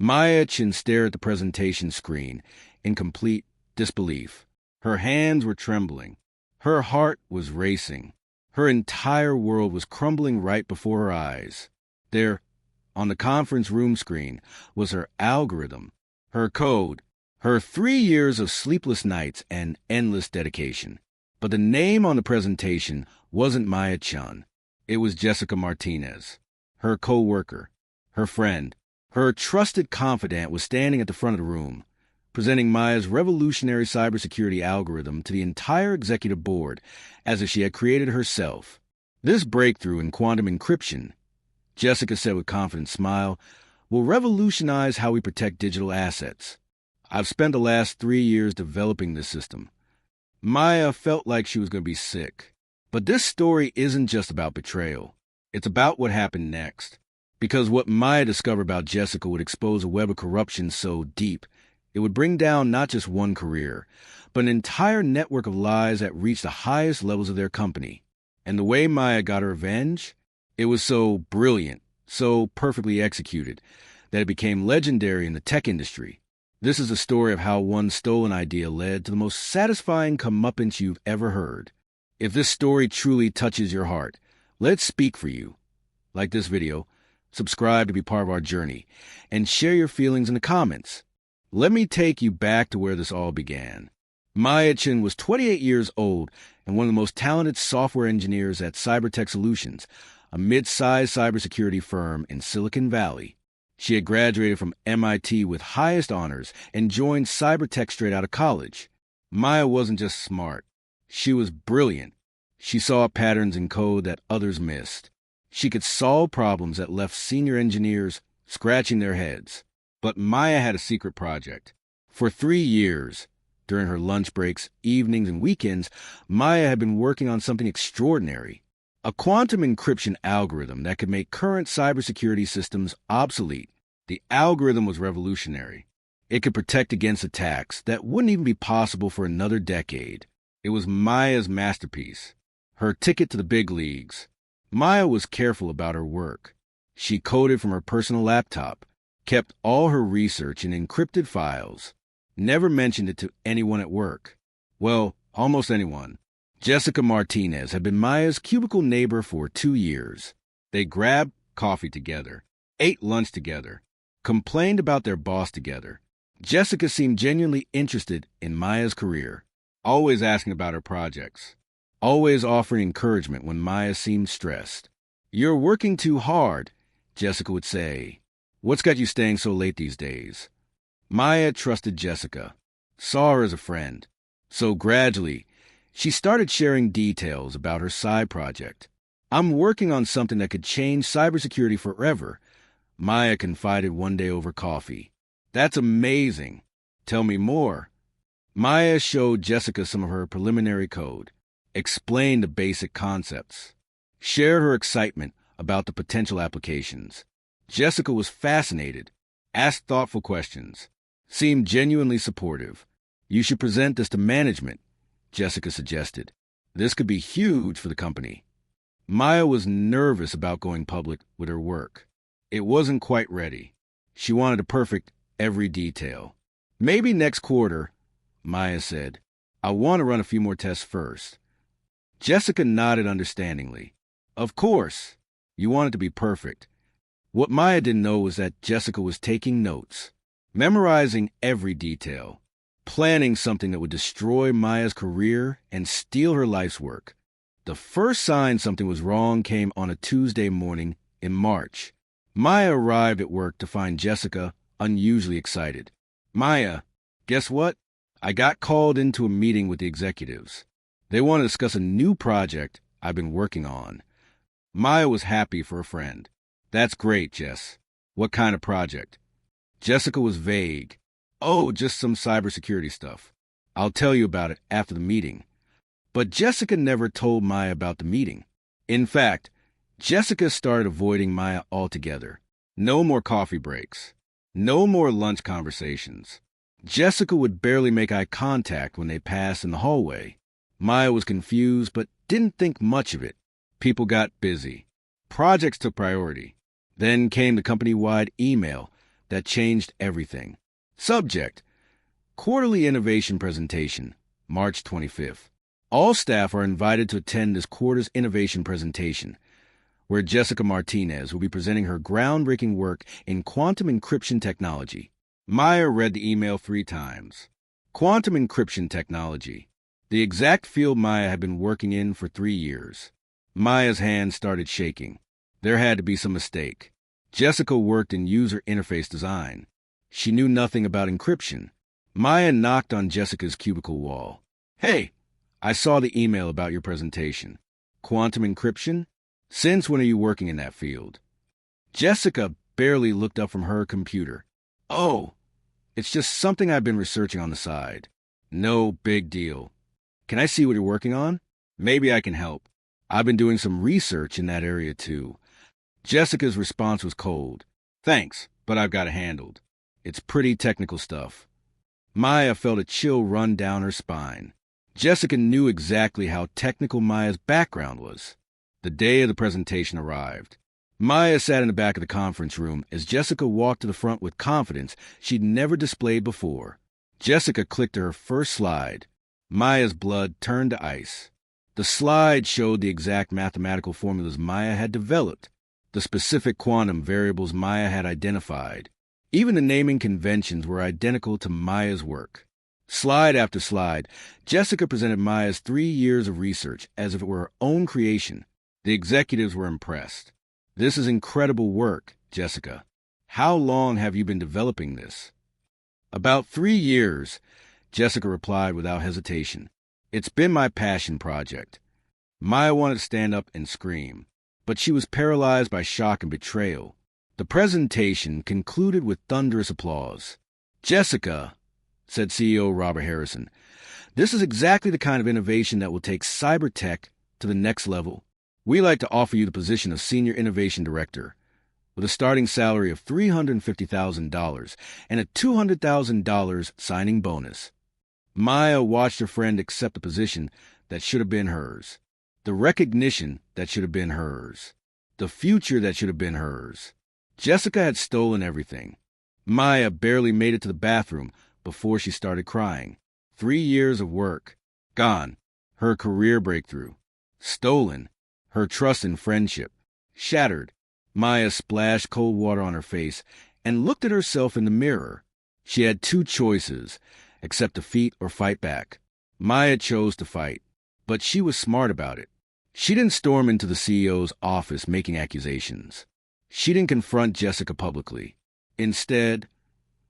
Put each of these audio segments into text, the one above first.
Maya Chin stared at the presentation screen in complete disbelief. Her hands were trembling. Her heart was racing. Her entire world was crumbling right before her eyes. There, on the conference room screen, was her algorithm, her code, her 3 years of sleepless nights and endless dedication. But the name on the presentation wasn't Maya Chun. It was Jessica Martinez. Her coworker, her friend, her trusted confidant was standing at the front of the room, presenting Maya's revolutionary cybersecurity algorithm to the entire executive board as if she had created it herself. This breakthrough in quantum encryption, Jessica said with a confident smile, will revolutionize how we protect digital assets. I've spent the last 3 years developing this system. Maya felt like she was going to be sick. But this story isn't just about betrayal. It's about what happened next. Because what Maya discovered about Jessica would expose a web of corruption so deep, it would bring down not just one career, but an entire network of lies that reached the highest levels of their company. And the way Maya got her revenge, it was so brilliant, so perfectly executed, that it became legendary in the tech industry. This is a story of how one stolen idea led to the most satisfying comeuppance you've ever heard. If this story truly touches your heart, let it speak for you. Like this video, subscribe to be part of our journey, and share your feelings in the comments. Let me take you back to where this all began. Maya Chin was 28 years old and one of the most talented software engineers at Cybertech Solutions, a mid-sized cybersecurity firm in Silicon Valley. She had graduated from MIT with highest honors and joined Cybertech straight out of college. Maya wasn't just smart. She was brilliant. She saw patterns in code that others missed. She could solve problems that left senior engineers scratching their heads. But Maya had a secret project. For 3 years, during her lunch breaks, evenings, and weekends, Maya had been working on something extraordinary. A quantum encryption algorithm that could make current cybersecurity systems obsolete. The algorithm was revolutionary. It could protect against attacks that wouldn't even be possible for another decade. It was Maya's masterpiece, her ticket to the big leagues. Maya was careful about her work. She coded from her personal laptop, kept all her research in encrypted files, never mentioned it to anyone at work. Well, almost anyone. Jessica Martinez had been Maya's cubicle neighbor for 2 years. They grabbed coffee together, ate lunch together, complained about their boss together. Jessica seemed genuinely interested in Maya's career, always asking about her projects, always offering encouragement when Maya seemed stressed. "You're working too hard," Jessica would say. "What's got you staying so late these days?" Maya trusted Jessica, saw her as a friend. So gradually, she started sharing details about her side project. "I'm working on something that could change cybersecurity forever," Maya confided one day over coffee. "That's amazing. Tell me more." Maya showed Jessica some of her preliminary code, explained the basic concepts, shared her excitement about the potential applications. Jessica was fascinated, asked thoughtful questions, seemed genuinely supportive. "You should present this to management," Jessica suggested. "This could be huge for the company." Maya was nervous about going public with her work. It wasn't quite ready. She wanted to perfect every detail. "Maybe next quarter," Maya said. "I want to run a few more tests first." Jessica nodded understandingly. Of course, you want it to be perfect. What Maya didn't know was that Jessica was taking notes, memorizing every detail, planning something that would destroy Maya's career and steal her life's work. The first sign something was wrong came on a Tuesday morning in March. Maya arrived at work to find Jessica unusually excited. "Maya, guess what? I got called into a meeting with the executives. They want to discuss a new project I've been working on." Maya was happy for a friend. "That's great, Jess. What kind of project?" Jessica was vague. "Oh, just some cybersecurity stuff. I'll tell you about it after the meeting." But Jessica never told Maya about the meeting. In fact, Jessica started avoiding Maya altogether. No more coffee breaks. No more lunch conversations. Jessica would barely make eye contact when they passed in the hallway. Maya was confused, but didn't think much of it. People got busy. Projects took priority. Then came the company-wide email, that changed everything. Subject: Quarterly Innovation Presentation, March 25th. All staff are invited to attend this quarter's innovation presentation, where Jessica Martinez will be presenting her groundbreaking work in quantum encryption technology. Maya read the email 3 times. Quantum encryption technology, the exact field Maya had been working in for 3 years. Maya's hands started shaking. There had to be some mistake. Jessica worked in user interface design. She knew nothing about encryption. Maya knocked on Jessica's cubicle wall. "Hey, I saw the email about your presentation. Quantum encryption? Since when are you working in that field?" Jessica barely looked up from her computer. "Oh, it's just something I've been researching on the side." "No big deal. Can I see what you're working on? Maybe I can help. I've been doing some research in that area too." Jessica's response was cold. "Thanks, but I've got it handled. It's pretty technical stuff." Maya felt a chill run down her spine. Jessica knew exactly how technical Maya's background was. The day of the presentation arrived. Maya sat in the back of the conference room as Jessica walked to the front with confidence she'd never displayed before. Jessica clicked to her first slide. Maya's blood turned to ice. The slide showed the exact mathematical formulas Maya had developed, the specific quantum variables Maya had identified. Even the naming conventions were identical to Maya's work. Slide after slide, Jessica presented Maya's 3 years of research as if it were her own creation. The executives were impressed. "This is incredible work, Jessica. How long have you been developing this?" "About 3 years," Jessica replied without hesitation. "It's been my passion project." Maya wanted to stand up and scream, but she was paralyzed by shock and betrayal. The presentation concluded with thunderous applause. "Jessica," said CEO Robert Harrison, "this is exactly the kind of innovation that will take cyber tech to the next level. We'd like to offer you the position of Senior Innovation Director, with a starting salary of $350,000 and a $200,000 signing bonus." Maya watched her friend accept the position that should have been hers, the recognition that should have been hers, the future that should have been hers. Jessica had stolen everything. Maya barely made it to the bathroom before she started crying. 3 years of work, gone. Her career breakthrough, stolen. Her trust and friendship, shattered. Maya splashed cold water on her face and looked at herself in the mirror. She had 2 choices: accept defeat or fight back. Maya chose to fight, but she was smart about it. She didn't storm into the CEO's office making accusations. She didn't confront Jessica publicly. Instead,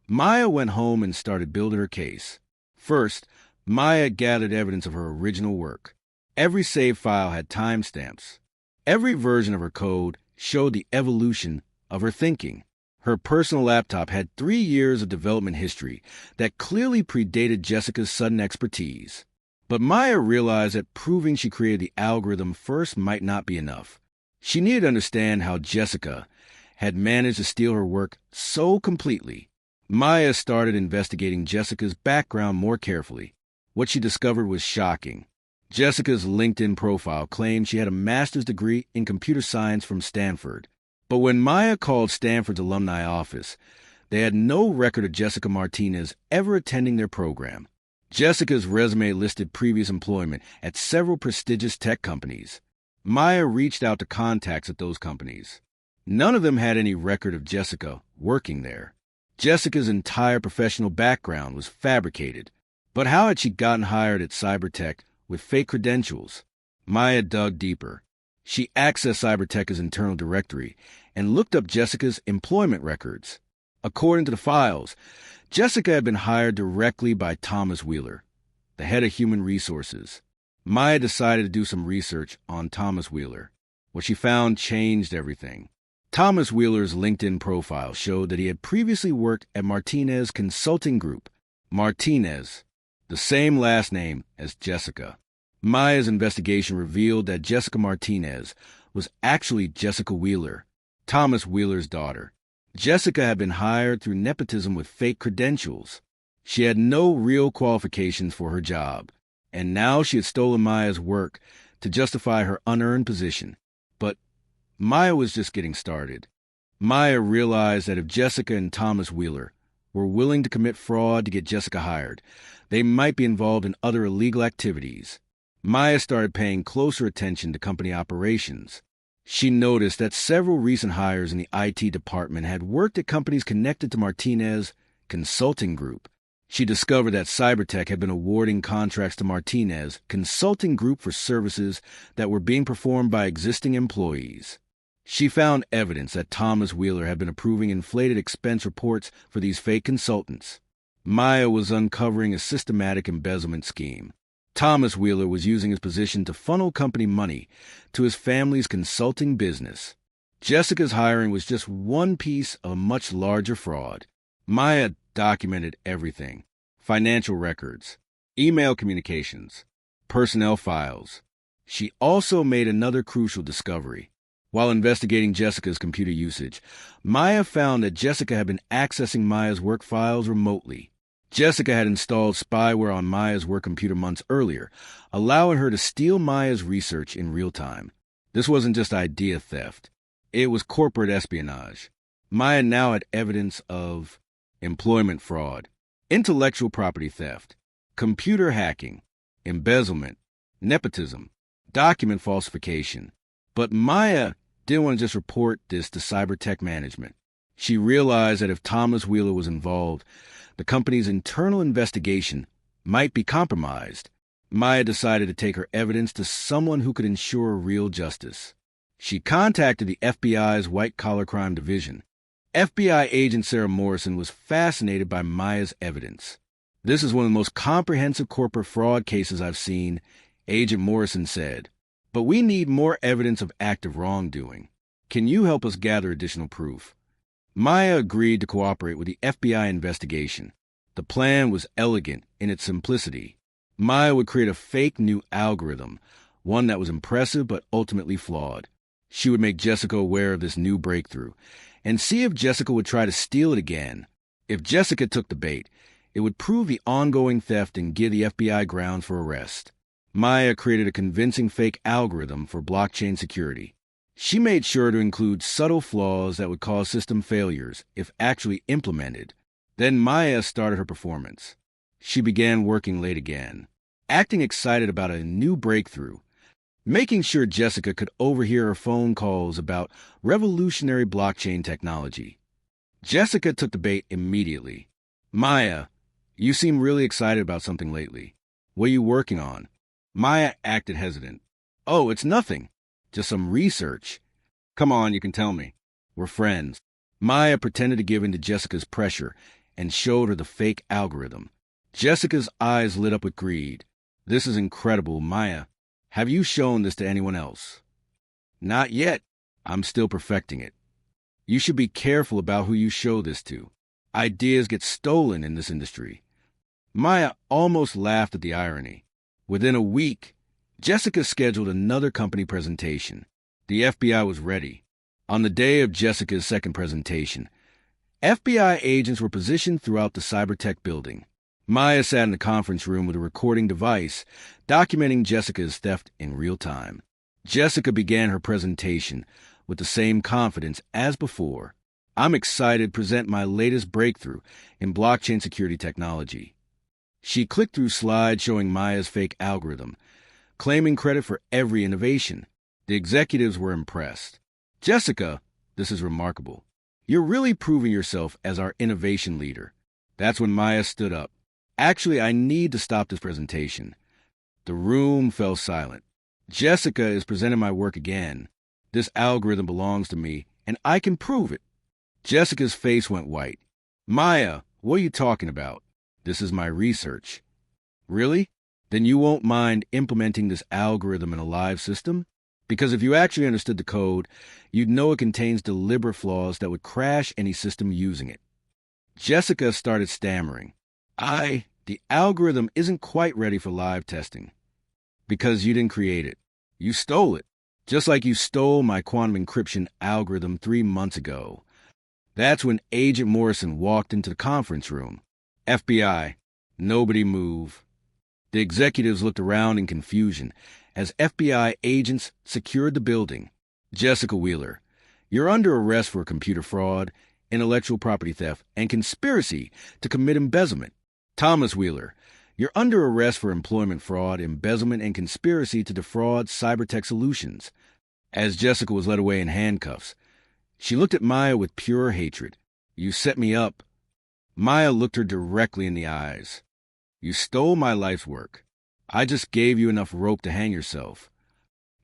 Maya went home and started building her case. First, Maya gathered evidence of her original work. Every save file had timestamps. Every version of her code showed the evolution of her thinking. Her personal laptop had 3 years of development history that clearly predated Jessica's sudden expertise. But Maya realized that proving she created the algorithm first might not be enough. She needed to understand how Jessica had managed to steal her work so completely. Maya started investigating Jessica's background more carefully. What she discovered was shocking. Jessica's LinkedIn profile claimed she had a master's degree in computer science from Stanford. But when Maya called Stanford's alumni office, they had no record of Jessica Martinez ever attending their program. Jessica's resume listed previous employment at several prestigious tech companies. Maya reached out to contacts at those companies. None of them had any record of Jessica working there. Jessica's entire professional background was fabricated. But how had she gotten hired at Cybertech with fake credentials? Maya dug deeper. She accessed Cybertech's internal directory and looked up Jessica's employment records. According to the files, Jessica had been hired directly by Thomas Wheeler, the head of human resources. Maya decided to do some research on Thomas Wheeler. What she found changed everything. Thomas Wheeler's LinkedIn profile showed that he had previously worked at Martinez Consulting Group. Martinez, the same last name as Jessica. Maya's investigation revealed that Jessica Martinez was actually Jessica Wheeler, Thomas Wheeler's daughter. Jessica had been hired through nepotism with fake credentials. She had no real qualifications for her job, and now she had stolen Maya's work to justify her unearned position. But Maya was just getting started. Maya realized that if Jessica and Thomas Wheeler were willing to commit fraud to get Jessica hired, they might be involved in other illegal activities. Maya started paying closer attention to company operations. She noticed that several recent hires in the IT department had worked at companies connected to Martinez Consulting Group. She discovered that Cybertech had been awarding contracts to Martinez Consulting Group for services that were being performed by existing employees. She found evidence that Thomas Wheeler had been approving inflated expense reports for these fake consultants. Maya was uncovering a systematic embezzlement scheme. Thomas Wheeler was using his position to funnel company money to his family's consulting business. Jessica's hiring was just one piece of a much larger fraud. Maya documented everything: financial records, email communications, personnel files. She also made another crucial discovery. While investigating Jessica's computer usage, Maya found that Jessica had been accessing Maya's work files remotely. Jessica had installed spyware on Maya's work computer months earlier, allowing her to steal Maya's research in real time. This wasn't just idea theft. It was corporate espionage. Maya now had evidence of employment fraud, intellectual property theft, computer hacking, embezzlement, nepotism, document falsification. But Maya didn't want to just report this to Cybertech management. She realized that if Thomas Wheeler was involved, the company's internal investigation might be compromised. Maya decided to take her evidence to someone who could ensure real justice. She contacted the FBI's white-collar crime division. FBI agent Sarah Morrison was fascinated by Maya's evidence. "This is one of the most comprehensive corporate fraud cases I've seen," Agent Morrison said. "But we need more evidence of active wrongdoing. Can you help us gather additional proof?" Maya agreed to cooperate with the FBI investigation. The plan was elegant in its simplicity. Maya would create a fake new algorithm, one that was impressive but ultimately flawed. She would make Jessica aware of this new breakthrough and see if Jessica would try to steal it again. If Jessica took the bait, it would prove the ongoing theft and give the FBI grounds for arrest. Maya created a convincing fake algorithm for blockchain security. She made sure to include subtle flaws that would cause system failures if actually implemented. Then Maya started her performance. She began working late again, acting excited about a new breakthrough, making sure Jessica could overhear her phone calls about revolutionary blockchain technology. Jessica took the bait immediately. "Maya, you seem really excited about something lately. What are you working on?" Maya acted hesitant. "Oh, it's nothing. Just some research." "Come on, you can tell me. We're friends." Maya pretended to give in to Jessica's pressure and showed her the fake algorithm. Jessica's eyes lit up with greed. "This is incredible, Maya. Have you shown this to anyone else?" "Not yet. I'm still perfecting it." "You should be careful about who you show this to. Ideas get stolen in this industry." Maya almost laughed at the irony. Within a week, Jessica scheduled another company presentation. The FBI was ready. On the day of Jessica's second presentation, FBI agents were positioned throughout the Cybertech building. Maya sat in the conference room with a recording device, documenting Jessica's theft in real time. Jessica began her presentation with the same confidence as before. "I'm excited to present my latest breakthrough in blockchain security technology." She clicked through slides showing Maya's fake algorithm, claiming credit for every innovation. The executives were impressed. "Jessica, this is remarkable. You're really proving yourself as our innovation leader." That's when Maya stood up. "Actually, I need to stop this presentation." The room fell silent. "Jessica is presenting my work again. This algorithm belongs to me, and I can prove it." Jessica's face went white. "Maya, what are you talking about? This is my research." "Really? Then you won't mind implementing this algorithm in a live system? Because if you actually understood the code, you'd know it contains deliberate flaws that would crash any system using it." Jessica started stammering. The algorithm isn't quite ready for live testing." "Because you didn't create it. You stole it. Just like you stole my quantum encryption algorithm 3 months ago." That's when Agent Morrison walked into the conference room. "FBI, nobody move." The executives looked around in confusion as FBI agents secured the building. "Jessica Wheeler, You're under arrest for computer fraud, intellectual property theft, and conspiracy to commit embezzlement. Thomas Wheeler, you're under arrest for employment fraud, embezzlement, and conspiracy to defraud Cybertech Solutions. As Jessica was led away in handcuffs, she looked at Maya with pure hatred. You set me up. Maya looked her directly in the eyes. You stole my life's work. I just gave you enough rope to hang yourself.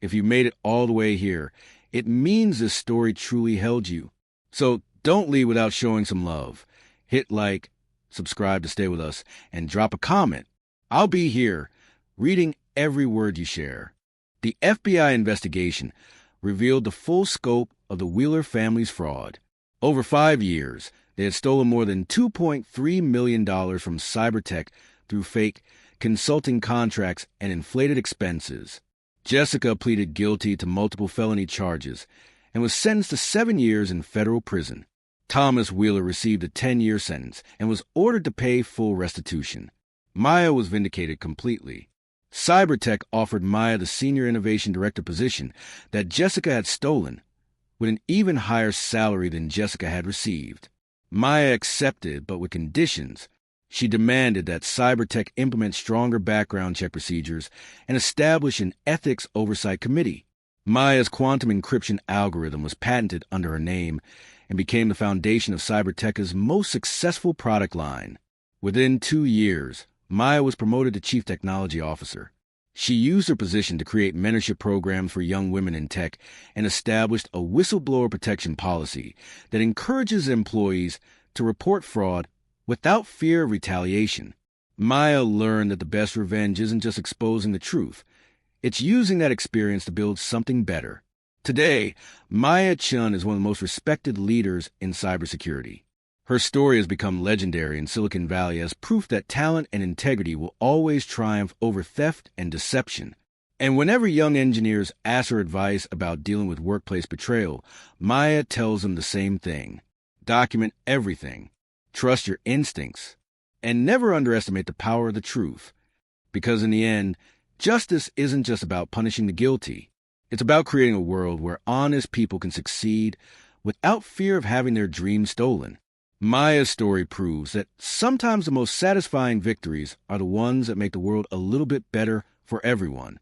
If you made it all the way here, it means this story truly held you. So don't leave without showing some love. Hit like, subscribe to stay with us, and drop a comment. I'll be here, reading every word you share. The FBI investigation revealed the full scope of the Wheeler family's fraud. Over 5 years, they had stolen more than $2.3 million from Cybertech through fake consulting contracts and inflated expenses. Jessica pleaded guilty to multiple felony charges and was sentenced to 7 years in federal prison. Thomas Wheeler received a 10-year sentence and was ordered to pay full restitution. Maya was vindicated completely. Cybertech offered Maya the Senior Innovation Director position that Jessica had stolen, with an even higher salary than Jessica had received. Maya accepted, but with conditions. She demanded that Cybertech implement stronger background check procedures and establish an ethics oversight committee. Maya's quantum encryption algorithm was patented under her name and became the foundation of Cybertech's most successful product line. Within 2 years, Maya was promoted to Chief Technology Officer. She used her position to create mentorship programs for young women in tech and established a whistleblower protection policy that encourages employees to report fraud without fear of retaliation. Maya learned that the best revenge isn't just exposing the truth. It's using that experience to build something better. Today, Maya Chun is one of the most respected leaders in cybersecurity. Her story has become legendary in Silicon Valley as proof that talent and integrity will always triumph over theft and deception. And whenever young engineers ask her advice about dealing with workplace betrayal, Maya tells them the same thing. Document everything. Trust your instincts. And never underestimate the power of the truth. Because in the end, justice isn't just about punishing the guilty. It's about creating a world where honest people can succeed without fear of having their dreams stolen. Maya's story proves that sometimes the most satisfying victories are the ones that make the world a little bit better for everyone.